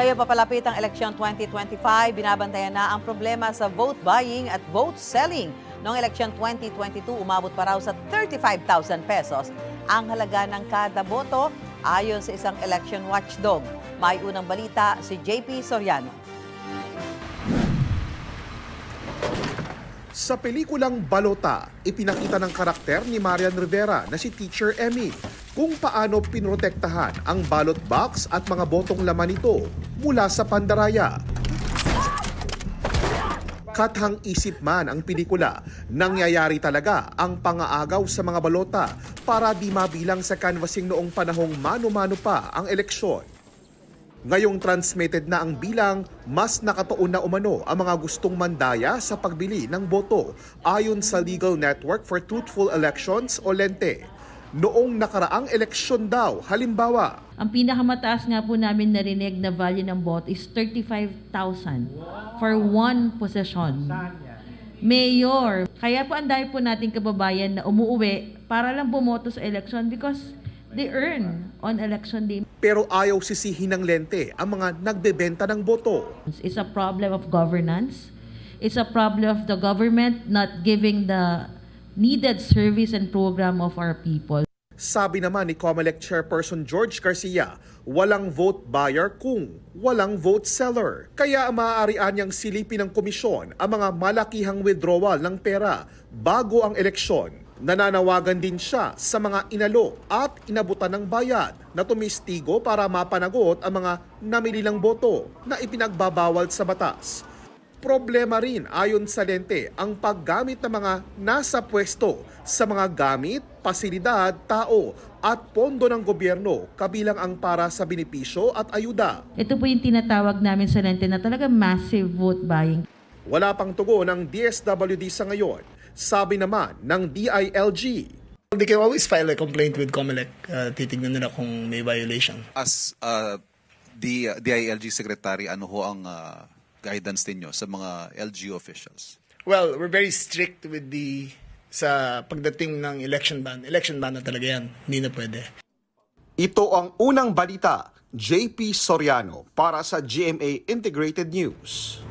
Ngayon papalapit ang eleksyon 2025, binabantayan na ang problema sa vote buying at vote selling. Noong eleksyon 2022, umabot pa raw sa 35,000 pesos ang halaga ng kada boto ayon sa isang election watchdog. May unang balita si JP Soriano. Sa pelikulang Balota, ipinakita ng karakter ni Marian Rivera na si Teacher Emmy kung paano pinrotektahan ang ballot box at mga botong laman nito mula sa pandaraya. Kathang-isip man ang pelikula, nangyayari talaga ang pangaagaw sa mga balota para di mabilang sa canvassing noong panahong mano-mano pa ang eleksyon. Ngayong transmitted na ang bilang, mas nakatuon na umano ang mga gustong mandaya sa pagbili ng boto ayon sa Legal Network for Truthful Elections o LENTE. Noong nakaraang eleksyon daw, halimbawa, ang pinakamataas nga po namin narinig na value ng boto is 35,000 for one position. Mayor, kaya po ang dami po nating kababayan na umuuwi para lang bumoto sa election because they earn on election day. Pero ayaw sisihin ng LENTE ang mga nagbebenta ng boto. It's a problem of governance. It's a problem of the government not giving the needed service and program of our people. Sabi naman ni COMELEC Chairperson George Garcia, walang vote buyer kung walang vote seller. Kaya maaarian niyang silipin ng komisyon ang mga malakihang withdrawal ng pera bago ang eleksyon. Nananawagan din siya sa mga inalo at inabutan ng bayad na tumistigo para mapanagot ang mga namililang boto na ipinagbabawal sa batas. Problema rin ayon sa LENTE ang paggamit ng mga nasa pwesto sa mga gamit, pasilidad, tao at pondo ng gobyerno kabilang ang para sa benepisyo at ayuda. Ito po yung tinatawag namin sa LENTE na talaga massive vote buying. Wala pang tugon ng DSWD sa ngayon. Sabi naman ng DILG. They can always file a complaint with COMELEC. Titignan nila kung may violation. As the DILG Secretary, ano ho ang guidance ninyo sa mga LGU officials? Well, we're very strict with sa pagdating ng election ban. Election ban na talaga yan. Hindi na pwede. Ito ang unang balita. JP Soriano para sa GMA Integrated News.